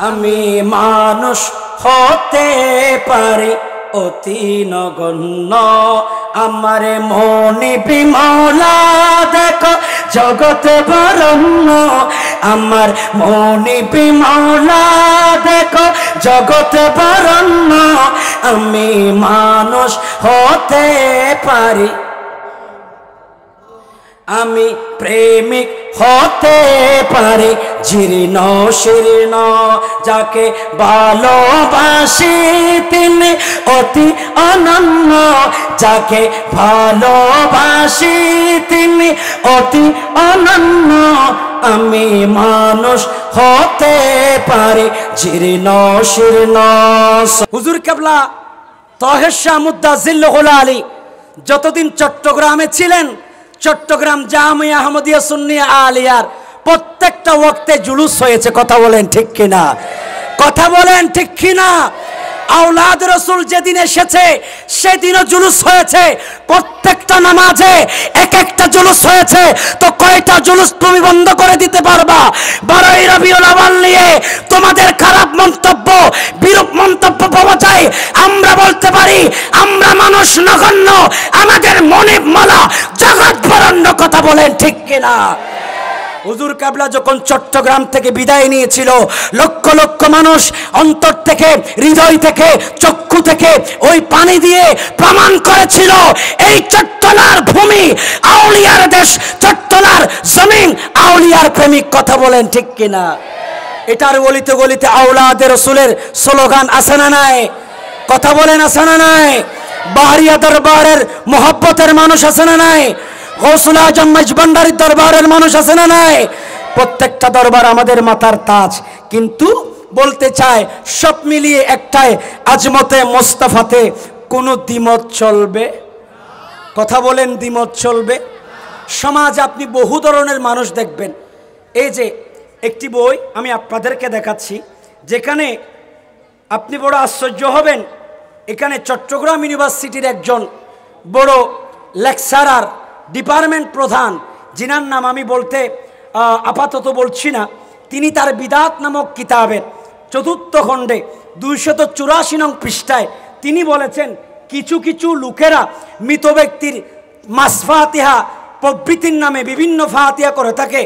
আমি মানুষ হতে পারি অতি নগণ্য, আমার মনে বিমলা দেখো জগতে বরণ্য, আমার মনে বিমলা দেখো জগতে বরণ্য, আমি মানুষ হতে পারি, আমি প্রেমিক হতে পারি জীর্ণ শীর্ণ, যাকে ভালোবাসি তিনি অতি অনন্য, যাকে ভালোবাসি তিনি অতি অনন্য, আমি মানুষ হতে পারি জীর্ণ শীর্ণ। হুজুর কেবলা তাহের শাহ মুদ্দাজিল্লুল আলী যতদিন চট্টগ্রামে ছিলেন, চট্টগ্রাম জামিয়া আহমদিয়া সুন্নিয়া আলিয়ার প্রত্যেকটা ওয়াক্তে জুলুস হয়েছে। কথা বলেন ঠিক কিনা? কথা বলেন ঠিক কিনা? আওলাদ রসুল যেদিন এসেছে সেদিনও জুলুস হয়েছে, প্রত্যেকটা নামাজে এক একটা জুলুস হয়েছে। তো কয়টা জুলুস তুমি বন্ধ করে দিতে পারবা? 12ই রবিউল আউয়াল নিয়ে তোমাদের খারাপ মন্তব্য, বিরূপ মন্তব্য পাওয়া যায়, আমরা বলতে পারি আমরা মানুষ নগণ্য, আমাদের মনে মালা জগৎ বরণ্য। কথা বলেন ঠিক কিনা? হুজুর কাবলা যখন চট্টগ্রাম থেকে বিদায় নিয়েছিল, লক্ষ লক্ষ মানুষ অন্তর থেকে, হৃদয় থেকে, চক্ষু থেকে ওই পানি দিয়ে প্রমাণ করেছিল এই চট্টলার ভূমি আউলিয়ার দেশ, চট্টলার জমিন আউলিয়ার প্রেমিক। কথা বলেন ঠিক কিনা? এটার গলিতে গলিতে আওলাদে রসুলের স্লোগান আছে না নাই? কথা বলেন আছে না নাই? বাহারিয়া দরবারের মোহব্বতের মানুষ আছে না নাই? গৌসুল আজম মেজবান্ডারির দরবারের মানুষ আছে না নাই? প্রত্যেকটা দরবার আমাদের মাথার তাজ। কিন্তু বলতে চায় সব মিলিয়ে একটাই, আজমতে মোস্তফাতে কোনো দ্বিমত চলবে? কথা বলেন দ্বিমত চলবে? সমাজ আপনি বহু ধরনের মানুষ দেখবেন। এই যে একটি বই আমি আপনাদেরকে দেখাচ্ছি, যেখানে আপনি বড় আশ্চর্য হবেন। এখানে চট্টগ্রাম ইউনিভার্সিটির একজন বড় লেকচারার, ডিপার্টমেন্ট প্রধান, যিনার নাম আমি বলতে আপাতত বলছি না, তিনি তার বিদাত নামক কিতাবের 4th খণ্ডে 284 নং পৃষ্ঠায় তিনি বলেছেন, কিছু কিছু লোকেরা মৃত ব্যক্তির মাস ফাতিহা প্রভৃতির নামে বিভিন্ন ফাতিহা করে থাকে,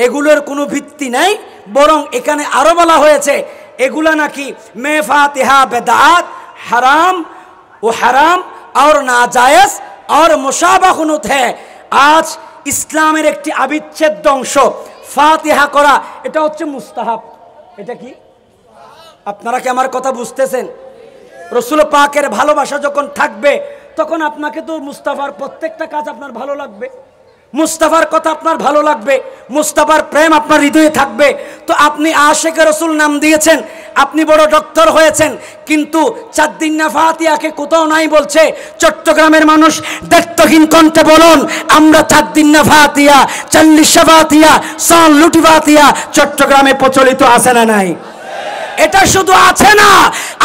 এগুলোর কোনো ভিত্তি নেই, বরং এখানে আরও বলা হয়েছে এগুলা নাকি মে ফাতিহা বেদাত, হারাম ও হারাম और नाजायज और मुशाबाहुनुत है। आज ইসলামের একটি আবিচ্ছেদ্য অংশ ফাতিহা করা, এটা হচ্ছে মুস্তাহাব। এটা কি? আপনারা কি আমার কথা বুঝতেছেন? রসুল পাকের ভালোবাসা যখন থাকবে তখন আপনাকে তো মুস্তাফার প্রত্যেকটা কাজ আপনার ভালো লাগবে, মুস্তাফার কথা আপনার ভালো লাগবে, মুস্তাফার প্রেম আপনার হৃদয়ে থাকবে। তো আপনি আশেকে রসুল নাম দিয়েছেন, আপনি বড় ডক্টর হয়েছেন, কিন্তু 4 দিন না ফাতিহাকে কোথাও নাই বলছে। চট্টগ্রামের মানুষ দায়িত্বহীন কণ্ঠে বলুন, আমরা 4 দিন না ফাতিহা, 40 ফাতিহা, 100 ফাতিহা চট্টগ্রামে প্রচলিত আছে না নাই? এটা শুধু আছে না,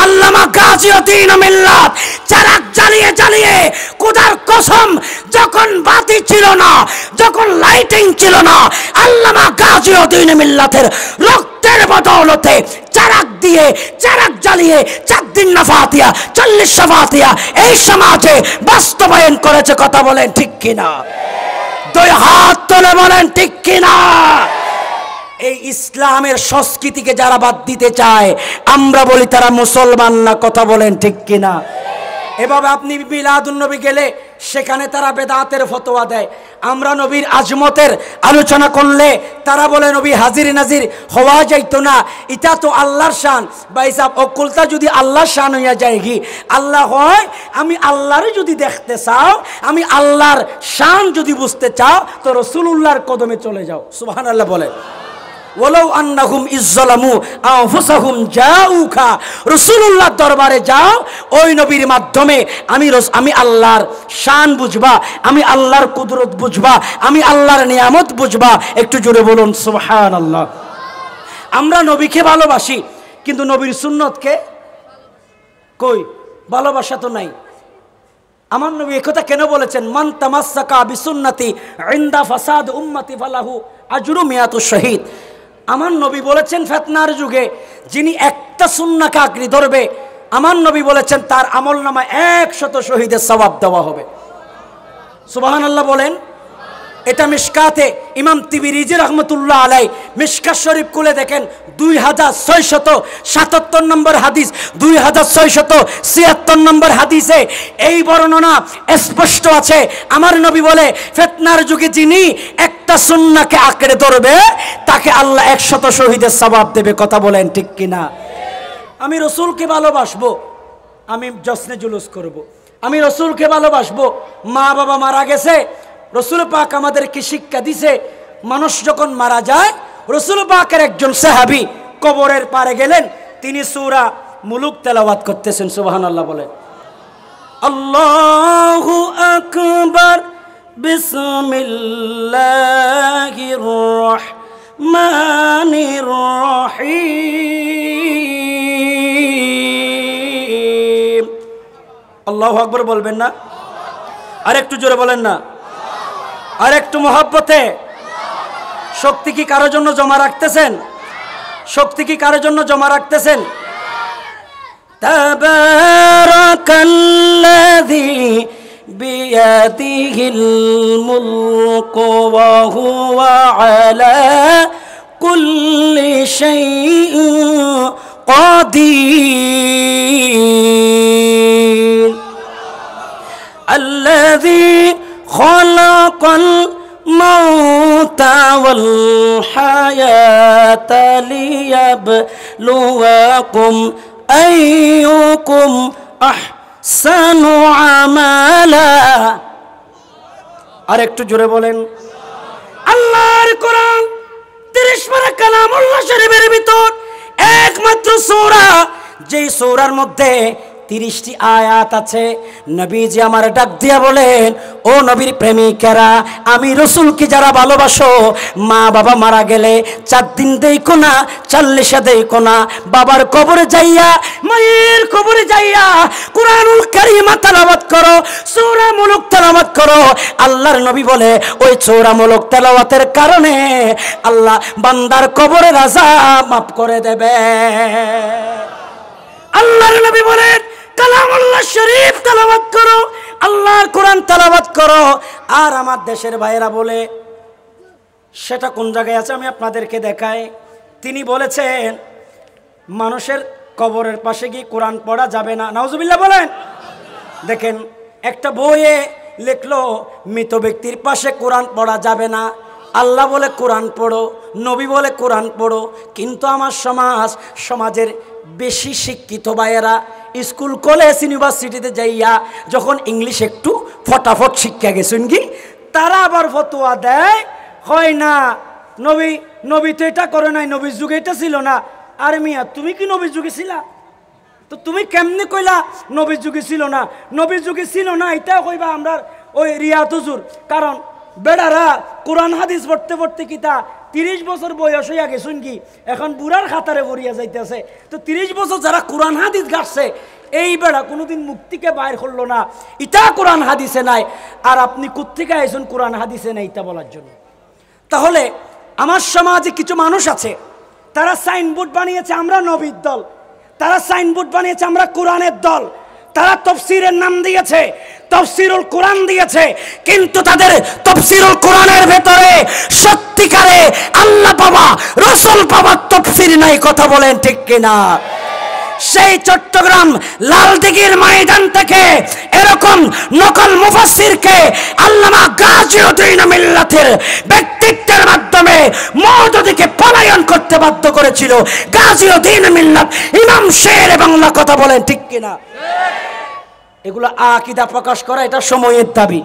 আল্লামা গাজীউদ্দিন মিল্লাত চারাক জ্বালিয়ে জ্বালিয়ে, খোদার কসম, যখন বাতি ছিল না, যখন লাইটিং ছিল না, আল্লামা গাজীউদ্দিন মিল্লাতের রক্তের বদৌলতে চারাক দিয়ে, চারাক জ্বালিয়ে 4 দিন না ফাতিহা, 40 ফাতিহা এই সমাজে বাস্তবায়ন করেছে। কথা বলেন ঠিক কিনা? 2 হাত তুলে বলেন ঠিক কিনা? এই ইসলামের সংস্কৃতিকে যারা বাদ দিতে চায়, আমরা বলি তারা মুসলমান না। কথা বলেন ঠিক কিনা? এভাবে আপনি মিলাদুন নবী গেলে সেখানে তারা বেদাতের ফতোয়া দেয়। আমরা নবীর আজমতের আলোচনা করলে তারা বলে নবী হাজির নাজির হওয়া যাইতো না, এটা তো আল্লাহর শান। ভাই সাহেব, অকুলতা যদি আল্লাহর শান হইয়া যায় কি? আল্লাহ হয়, আমি আল্লাহরে যদি দেখতে চাও, আমি আল্লাহর শান যদি বুঝতে চাও, তো রাসূলুল্লাহর কদমে চলে যাও। সুবহানাল্লাহ বলে। ওয়ালাউ আন্নাহুম ইজ্জালামু আনফুসাহুম জাউকা, রাসূলুল্লাহর দরবারে যাও, ওই নবীর মাধ্যমে আমি আল্লাহর শান বুঝবা, আমি আল্লাহর কুদরত বুঝবা, আমি আল্লাহর নিয়ামত বুঝবা। একটু জোরে বলুন সুবহানাল্লাহ। আমরা নবীকে ভালোবাসি, কিন্তু নবীর সুন্নতকে কই? ভালোবাসা তো নাই। আমার নবী একথা কেন বলেছেন? মান তামাসসাকা বিসুন্নতি ইনদা ফাসাদ উম্মতি ফালাহু আজরু মিয়াতু শহীদ। আমার নবী বলেছেন ফিতনার যুগে যিনি একটা সুন্নাহকে আঁকড়ে ধরবে, আমার নবী বলেছেন তার আমলনামায় 100 শহীদের সওয়াব দেওয়া হবে। সুবহানাল্লাহ বলেন। এটা মিশকাতে ইমাম তিরমিজি রাহমাতুল্লাহ আলাইহি মিশকাত শরীফ খুলে দেখেন 2677 নম্বর হাদিস, 2676 নম্বর হাদিসে এই বর্ণনা স্পষ্ট আছে। আমার নবী বলে ফিতনার যুগে যিনি একটা সুন্নাহকে আঁকড়ে ধরবে তাকে আল্লাহ 100 শহীদের সওয়াব দেবে। কথা বলেন ঠিক কিনা? আমি রাসূলকে ভালোবাসবো, আমি জশ্নে জুলুস করব। আমি রাসূলকে ভালোবাসবো, মা বাবা মারা গেছে, রাসূল পাক আমাদেরকে শিক্ষা দিছে মানুষ যখন মারা যায়, রাসূল পাকের একজন সাহাবী কবরের পারে গেলেন, তিনি সূরা মুলুক তেলাওয়াত করতেছেন। সুবহানাল্লাহ বলেন। আল্লাহু আকবার, বিসমিল্লাহির রহমানির রহিম। আল্লাহু আকবার বলবেন না? আরেকটু জোরে বলেন না? আর একটু মহব্বতে। শক্তি কি কারোর জন্য জমা রাখতেছেন? শক্তি কি কারোর জন্য জমা রাখতেছেন? তাবারাকাল্লাযী বিয়াদিহিল মুলকু ওয়া হুয়া আলা কুল্লি শাইইন কাদির। আল্লাযী خلق الموت والحياة ليبلوكم أيكم أحسن عملا। আর একটু জোরে বলেন। আল্লাহর কোরআন 30 পারা কালামুল্লাহ শরীফের ভিতর একমাত্র সূরা, যেই সূরার মধ্যে 30টি আয়াত আছে। নবীজি আমার ডাক দিয়া বলেন, ও নবীর প্রেমিকেরা, আমি রাসূলকে যারা ভালোবাসো, মা বাবা মারা গেলে 4 দিন দেইকো না, 40 দেইকো না, বাবার কবরে যাইয়া, মায়ের কবরে যাইয়া কুরআনুল কারীম তেলাওয়াত করো, সূরা মুলুক তেলাওয়াত করো। আল্লাহর নবী বলে ওই সূরা মুলুক তেলাওয়াতের কারণে আল্লাহ বান্দার কবরের আযাব মাফ করে দেবে। আল্লাহর নবী বলেন কালামুল্লাহ শরীফ তেলাওয়াত করো, আল্লাহর কোরআন তেলাওয়াত করো। আর আমার দেশের ভাইয়েরা বলে, সেটা কোন জায়গায় আছে আমি আপনাদেরকে দেখাই। তিনি বলেছেন মানুষের কবরের পাশে গিয়ে কোরআন পড়া যাবে না। নাউজুবিল্লাহ বলেন। দেখেন একটা বইয়ে লিখলো মৃত ব্যক্তির পাশে কোরআন পড়া যাবে না। আল্লাহ বলে কোরআন পড়ো, নবী বলে কোরআন পড়ো, কিন্তু আমার সমাজের বেশি শিক্ষিত ভাইয়েরা স্কুল কলেজ ইউনিভার্সিটিতে যাইয়া যখন ইংলিশ একটু ফটাফট শিক্ষা গেছেন কি, তারা আবার ফতোয়া দেয়, হয় না নবী তো এটা করে নাই, নবীর যুগে এটা ছিল না। আর মিয়া তুমি কি নবীর যুগে ছিলা? তো তুমি কেমনে কইলা নবীর যুগে ছিল না? নবীর যুগে ছিল না এটা কইবা আমরা ওই রিয়াত হুজুর। কারণ বেড়ারা কোরআন হাদিস পড়তে পড়তে কিতা 30 বছর বয়স হইয়া গেছুন কি, এখন বুড়ার খাতারে ভরিয়া যাইতেছে। তো 30 বছর যারা কোরআন হাদিস গাচ্ছে, এই বেড়া কোনোদিন মুক্তিকে বাইর করলো না, ইটা কোরআন হাদিসে নাই। আর আপনি কোত্থেকে আইসুন কোরআন হাদিসে নাই ইটা বলার জন্য? তাহলে আমার সমাজে কিছু মানুষ আছে, তারা সাইনবোর্ড বানিয়েছে আমরা নবীর দল, তারা সাইনবোর্ড বানিয়েছে আমরা কোরআনের দল, তারা তাফসীরের নাম দিয়েছে, তাফসীরুল কোরআন দিয়েছে, কিন্তু তাদের তাফসীরুল কোরআনের ভেতরে সত্যিকারে আল্লাহ বাবা রাসূল বাবার তাফসীর নাই। কথা বলেন ঠিক কিনা? সেই চট্টগ্রাম লালদিঘির ময়দান থেকে এরকম নকল মুফাসসিরকে আল্লামা গাজীউদ্দীন মিল্লাতের ব্যক্তিত্বের মাধ্যমে মওদুদিকে পলায়ন করতে বাধ্য করেছিল গাজীউদ্দীন মিল্লাত, ইমাম শের বাংলা। কথা বলেন ঠিক কিনা? এগুলো আকীদা প্রকাশ করা এটা সময়ের দাবি,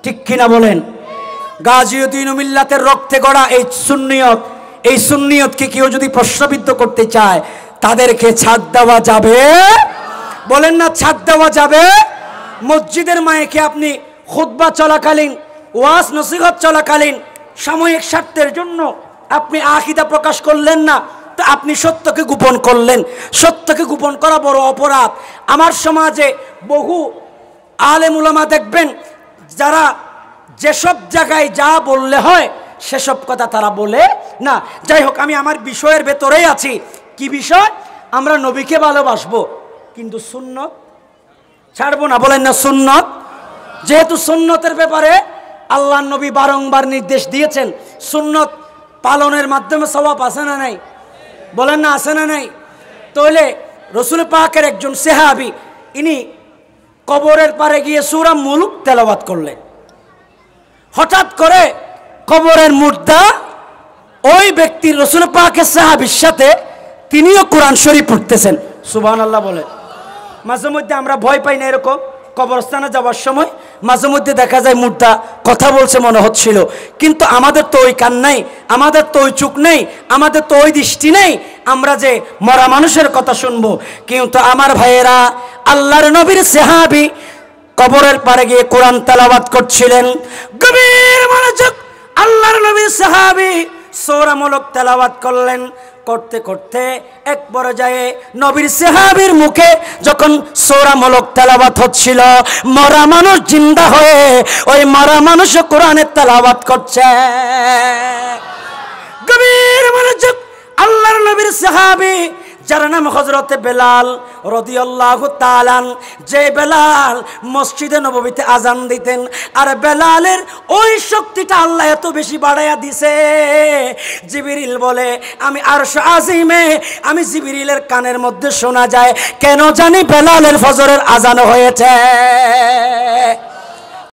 ঠিক কিনা বলেন? গাজীউদ্দীন মিল্লাতের রক্তে গড়া এই সুন্নিয়তকে কেউ যদি প্রশ্নবিদ্ধ করতে চায়, তাদেরকে ছাড় দেওয়া যাবে? বলেন না ছাড় দেওয়া যাবে? মসজিদের মাইকে আপনি খুতবা চলাকালীন, ওয়াজ নসিহত চলাকালীন সাময়িক স্বার্থের জন্য আপনি আকীদা প্রকাশ করলেন না, তো আপনি সত্যকে গোপন করলেন। সত্যকে গোপন করা বড় অপরাধ। আমার সমাজে বহু আলেম উলামা দেখবেন যারা যেসব জায়গায় যা বললে হয় সেসব কথা তারা বলে না। যাই হোক, আমি আমার বিষয়ের ভেতরেই আছি। কি বিষয়? আমরা নবীকে ভালোবাসবো, কিন্তু সুন্নত ছাড়বো না। বলেন না সুন্নত। যেহেতু সুন্নতের ব্যাপারে আল্লাহর নবী বারংবার নির্দেশ দিয়েছেন, সুন্নত পালনের মাধ্যমে সওয়াব আছে না নাই? বলেন না আছে না নাই? তাহলে রসুল পাকের একজন সাহাবী, ইনি কবরের পারে গিয়ে সূরা মুলক তেলাওয়াত করলেন। হঠাৎ করে কবরের মুর্দা ওই ব্যক্তির, রসুল পাকের সাহাবীর সাথে তিনিও কোরআন শরীফ পড়তেছেন। সুবহানাল্লাহ বলে। মাঝে মধ্যে আমরা ভয় পাই না এরকম? কবরস্থানে যাওয়ার সময় মাঝে মধ্যে দেখা যায় মুর্দা কথা বলছে মনে হচ্ছিল, কিন্তু আমাদের তো ওই কান নাই, আমাদের তো ওই চোখ নেই, আমাদের তো ওই দৃষ্টি নেই, আমরা যে মরা মানুষের কথা শুনবো। কিন্তু আমার ভাইয়েরা, আল্লাহর নবীর সাহাবী কবরের পারে গিয়ে কোরআন তেলাওয়াত করছিলেন। গভীর মনোযোগ, আল্লাহর নবীর সাহাবী সূরা মুলক তেলাওয়াত করলেন। করতে করতে এক পর্যায়ে নবীর সাহাবীর মুখে যখন সূরা মুলক তেলাওয়াত হচ্ছিল, মরা মানুষ জিন্দা হয়ে ওই মরা মানুষ কোরআনের তেলাওয়াত করছে। গভীর মনোযোগ, আল্লাহর নবীর সাহাবী যার নাম হযরতে বেলাল রাদিয়াল্লাহু তাআলা, যে বেলাল মসজিদে নববীতে আজান দিতেন। আর বেলালের ওই শক্তিটা আল্লাহ এত বেশি বাড়াইয়া দিছে, জিবরিল বলে আমি আরশ আজিমে, আমি জিবরিলের কানের মধ্যে শোনা যায়, কেন জানি বেলালের ফজরের আজান হয়েছে।